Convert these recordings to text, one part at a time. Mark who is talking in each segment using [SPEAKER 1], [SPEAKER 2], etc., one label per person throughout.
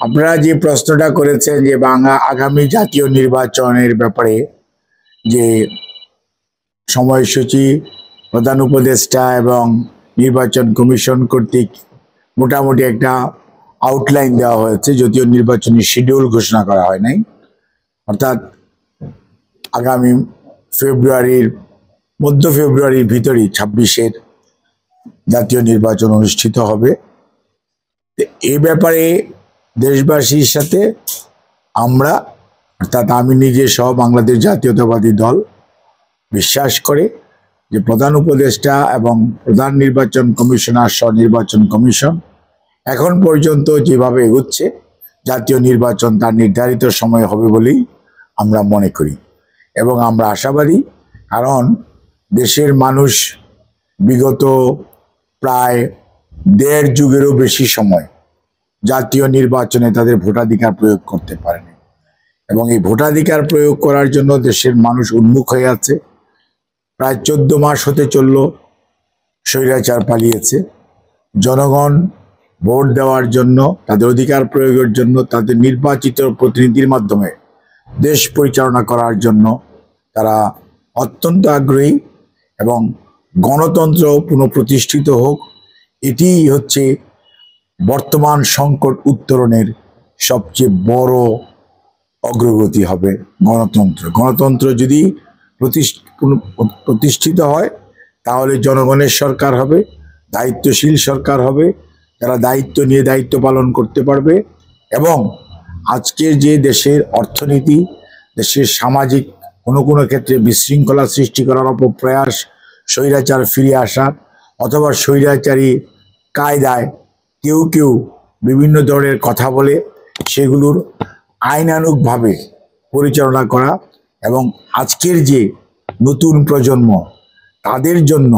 [SPEAKER 1] আপনারা যে প্রশ্নটা করেছেন যে আগামী জাতীয় নির্বাচনের ব্যাপারে যে সময়সূচি প্রধান উপদেষ্টা এবং নির্বাচন কমিশন কর্তৃক মোটামুটি একটা আউটলাইন দেওয়া হয়েছে, যদিও নির্বাচনী শিডিউল ঘোষণা করা হয় নাই। অর্থাৎ আগামী মধ্য ফেব্রুয়ারির ভিতরেই 26-এর জাতীয় নির্বাচন অনুষ্ঠিত হবে। এই ব্যাপারে দেশবাসীর সাথে আমরা, অর্থাৎ আমি নিজে সহ বাংলাদেশ জাতীয়তাবাদী দল বিশ্বাস করে যে প্রধান উপদেষ্টা এবং প্রধান নির্বাচন কমিশনার সহ নির্বাচন কমিশন এখন পর্যন্ত যেভাবে এগোচ্ছে জাতীয় নির্বাচন তার নির্ধারিত সময় হবে বলেই আমরা মনে করি এবং আমরা আশাবাদী। কারণ দেশের মানুষ বিগত প্রায় 1.5 যুগেরও বেশি সময় জাতীয় নির্বাচনে তাদের ভোটাধিকার প্রয়োগ করতে পারেনি এবং এই ভোটাধিকার প্রয়োগ করার জন্য দেশের মানুষ উন্মুখ হয়ে আছে। প্রায় 14 মাস হতে চলল স্বৈরাচার পালিয়েছে। জনগণ ভোট দেওয়ার জন্য, তাদের অধিকার প্রয়োগের জন্য, তাদের নির্বাচিত প্রতিনিধির মাধ্যমে দেশ পরিচালনা করার জন্য তারা অত্যন্ত আগ্রহী এবং গণতন্ত্র পুনঃপ্রতিষ্ঠিত হোক, এটিই হচ্ছে বর্তমান সংকট উত্তরণের সবচেয়ে বড় অগ্রগতি হবে গণতন্ত্র। গণতন্ত্র যদি প্রতিষ্ঠিত হয় তাহলে জনগণের সরকার হবে, দায়িত্বশীল সরকার হবে, যারা দায়িত্ব নিয়ে দায়িত্ব পালন করতে পারবে এবং আজকে যে দেশের অর্থনীতি, দেশের সামাজিক কোনো ক্ষেত্রে বিশৃঙ্খলা সৃষ্টি করার অপপ্রয়াস, স্বৈরাচার ফিরে আসার অথবা স্বৈরাচারী কায়দায় কেউ বিভিন্ন ধরনের কথা বলে সেগুলোর আইনানুগভাবে পরিচালনা করা এবং আজকের যে নতুন প্রজন্ম তাদের জন্য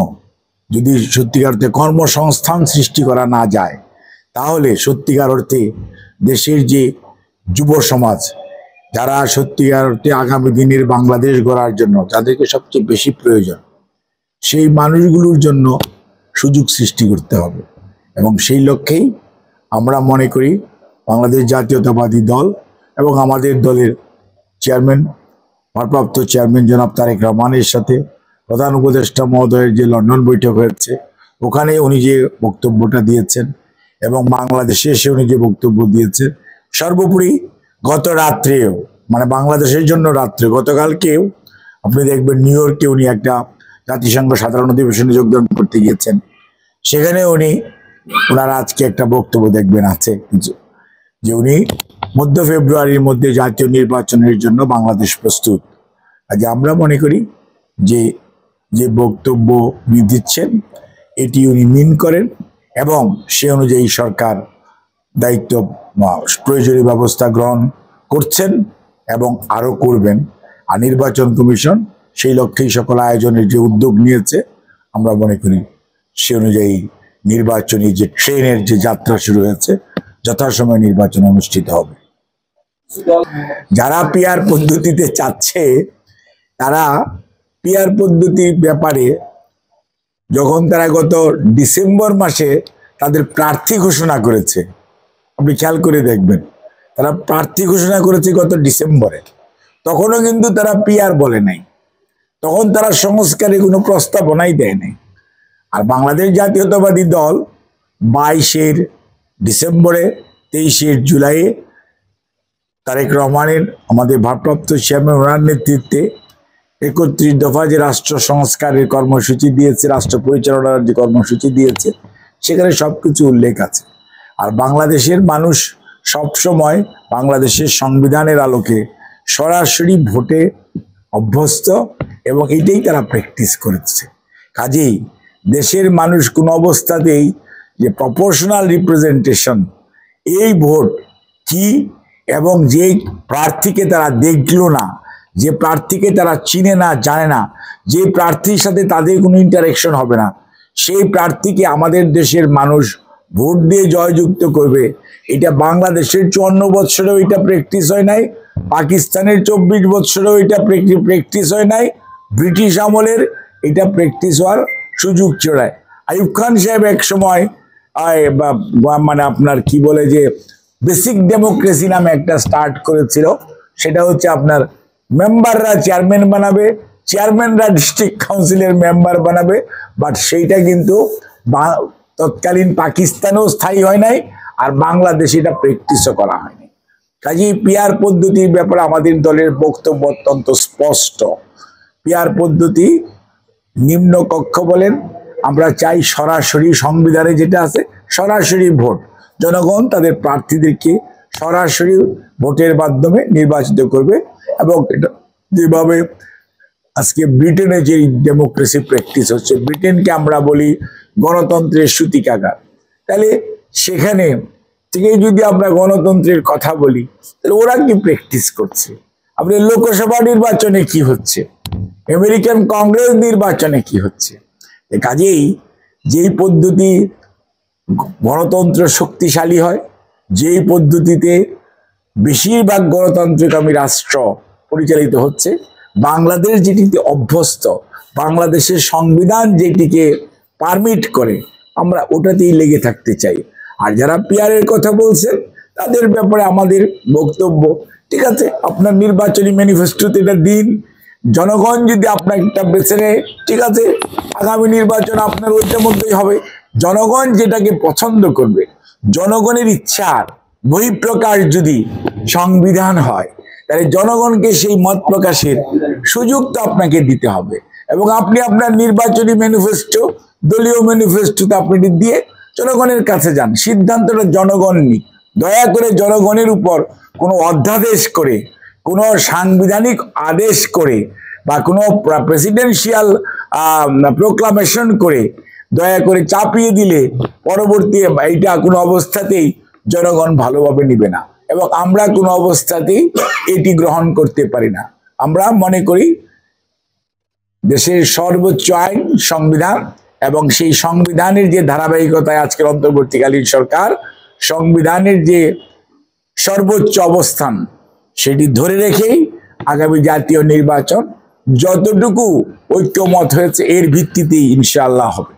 [SPEAKER 1] যদি সত্যিকার অর্থে কর্মসংস্থান সৃষ্টি করা না যায় তাহলে সত্যিকার অর্থে দেশের যে যুব সমাজ, যারা সত্যিকার অর্থে আগামী দিনের বাংলাদেশ গড়ার জন্য যাদেরকে সবচেয়ে বেশি প্রয়োজন, সেই মানুষগুলোর জন্য সুযোগ সৃষ্টি করতে হবে এবং সেই লক্ষ্যেই আমরা মনে করি বাংলাদেশ জাতীয়তাবাদী দল এবং আমাদের দলের চেয়ারম্যান, ভারপ্রাপ্ত চেয়ারম্যান জনাব তারেক রহমানের সাথে প্রধান উপদেষ্টা মহোদয়ের যে লন্ডন বৈঠক হয়েছে ওখানে উনি যে বক্তব্যটা দিয়েছেন এবং বাংলাদেশে এসে উনি যে বক্তব্য দিয়েছেন, সর্বোপরি গত রাত্রেও মানে বাংলাদেশের জন্য রাত্রে গতকালকেও আপনি দেখবেন নিউ ইয়র্কে উনি একটা জাতিসংঘ সাধারণ অধিবেশনে যোগদান করতে গিয়েছেন। সেখানে ওনার আজকে একটা বক্তব্য দেখবেন আছে যে উনি মধ্য ফেব্রুয়ারির মধ্যে জাতীয় নির্বাচনের জন্য বাংলাদেশ প্রস্তুত। আজ আমরা মনে করি যে বক্তব্য উনি দিচ্ছেন এটি উনি মিন করেন এবং সে অনুযায়ী সরকার দায়িত্ব প্রয়োজনীয় ব্যবস্থা গ্রহণ করছেন এবং আরও করবেন। আর নির্বাচন কমিশন সেই লক্ষ্যেই সকল আয়োজনের যে উদ্যোগ নিয়েছে আমরা মনে করি সে অনুযায়ী নির্বাচনী যে ট্রেনের যে যাত্রা শুরু হয়েছে যথাসময়ে নির্বাচন অনুষ্ঠিত হবে। যারা পিআর পদ্ধতিতে চাচ্ছে তারা পিআর পদ্ধতির ব্যাপারে যখন তারা গত ডিসেম্বর মাসে তাদের প্রার্থী ঘোষণা করেছে, আপনি খেয়াল করে দেখবেন তারা প্রার্থী ঘোষণা করেছে গত ডিসেম্বরে, তখনও কিন্তু তারা পিআর বলে নাই, তখন তারা সংস্কারে কোনো প্রস্তাবনাই দেয় নাই। আর বাংলাদেশ জাতীয়তাবাদী দল 22 ডিসেম্বরে 23 জুলাইয়ে তারেক রহমানের আমাদের ভারপ্রাপ্ত চেয়ারম্যান ওনার নেতৃত্বে 31 দফা যে রাষ্ট্র সংস্কারের কর্মসূচি দিয়েছে, রাষ্ট্র পরিচালনার যে কর্মসূচি দিয়েছে সেখানে সবকিছু উল্লেখ আছে। আর বাংলাদেশের মানুষ সবসময় বাংলাদেশের সংবিধানের আলোকে সরাসরি ভোটে অভ্যস্ত এবং এটাই তারা প্র্যাকটিস করেছে। কাজেই দেশের মানুষ কোনো অবস্থাতেই যে প্রপোর্শনাল রিপ্রেজেন্টেশন এই ভোট কি এবং যে প্রার্থীকে তারা দেখলো না, যে প্রার্থীকে তারা চিনে না, জানে না, যে প্রার্থীর সাথে তাদের কোনো ইন্টারেকশন হবে না, সেই প্রার্থীকে আমাদের দেশের মানুষ ভোট দিয়ে জয়যুক্ত করবে, এটা বাংলাদেশের 54 বৎসরেও এটা প্র্যাকটিস হয় নাই, পাকিস্তানের 24 বৎসরেও এটা প্র্যাকটিস হয় নাই, ব্রিটিশ আমলের এটা প্র্যাকটিস হওয়ার সুযোগ চড়ায়। আইয়ুব খান সাহেব এক সময় মানে আপনার কি বলে যে বেসিক ডেমোক্রেসি নামে একটা স্টার্ট করেছিল। সেটা হচ্ছে আপনার মেম্বাররা চেয়ারম্যান বানাবে, চেয়ারম্যানরা ডিস্ট্রিক্ট কাউন্সিলের মেম্বার বানাবে, বাট সেইটা কিন্তু তৎকালীন পাকিস্তানেও স্থায়ী হয় নাই, আর বাংলাদেশে এটা প্র্যাকটিসও করা হয়নি। কাজেই পিয়ার পদ্ধতির ব্যাপারে আমাদের দলের বক্তব্য অত্যন্ত স্পষ্ট। পিয়ার পদ্ধতি নিম্ন কক্ষ বলেন, আমরা চাই সরাসরি সংবিধানে যেটা আছে সরাসরি ভোট, জনগণ তাদের প্রার্থীদেরকে সরাসরি ভোটের মাধ্যমে নির্বাচিত করবে। এবং এটা যেভাবে আজকে ব্রিটেনে যে ডেমোক্রেসি প্র্যাকটিস হচ্ছে, ব্রিটেনকে আমরা বলি গণতন্ত্রের সূতিকাগার, তাহলে সেখানে থেকে যদি আমরা গণতন্ত্রের কথা বলি, তাহলে ওরা কি প্র্যাকটিস করছে? আপনি লোকসভা নির্বাচনে কি হচ্ছে, আমেরিকান কংগ্রেস নির্বাচনে কি হচ্ছে? কাজেই যেই পদ্ধতি গণতন্ত্র শক্তিশালী হয়, যেই পদ্ধতিতে বেশিরভাগ গণতান্ত্রিকামী রাষ্ট্র পরিচালিত হচ্ছে, বাংলাদেশ যেটিতে অভ্যস্ত, বাংলাদেশের সংবিধান যেটিকে পারমিট করে, আমরা ওটাতেই লেগে থাকতে চাই। আর যারা পিয়ারের কথা বলছেন তাদের ব্যাপারে আমাদের বক্তব্য, ঠিক আছে, আপনার নির্বাচনী ম্যানিফেস্টোতে এটা দিন, জনগণ যদি আপনার একটা বেছে নেয়, ঠিক আছে, আগামী নির্বাচন আপনার ওইটার মধ্যেই হবে। জনগণ যেটাকে পছন্দ করবে, জনগণের ইচ্ছার বহিঃপ্রকাশ যদি সংবিধান হয়, তাহলে জনগণকে সেই মত প্রকাশের সুযোগ তো আপনাকে দিতে হবে। এবং আপনি আপনার নির্বাচনী ম্যানিফেস্টো, দলীয় ম্যানিফেস্টোতে আপনি দিয়ে জনগণের কাছে যান, সিদ্ধান্তটা জনগণ নিক। দয়া করে জনগণের উপর কোনো অধ্যাদেশ করে, কোনো সাংবিধানিক আদেশ করে, বা কোনো প্রেসিডেন্সিয়াল প্রোক্লামেশন করে দয়া করে চাপিয়ে দিলে পরবর্তী এইটা কোনো অবস্থাতেই জনগণ ভালোভাবে নিবে না, এবং আমরা কোনো অবস্থাতেই এটি গ্রহণ করতে পারি না। আমরা মনে করি দেশের সর্বোচ্চ আইন সংবিধান, এবং সেই সংবিধানের যে ধারাবাহিকতায় আজকের অন্তর্বর্তীকালীন সরকার সংবিধানের যে সর্বোচ্চ অবস্থান সেটি ধরে রেখেই আগামী জাতীয় নির্বাচন যতটুকু ঐক্যমত হয়েছে এর ভিত্তিতেই ইনশাআল্লাহ হবে।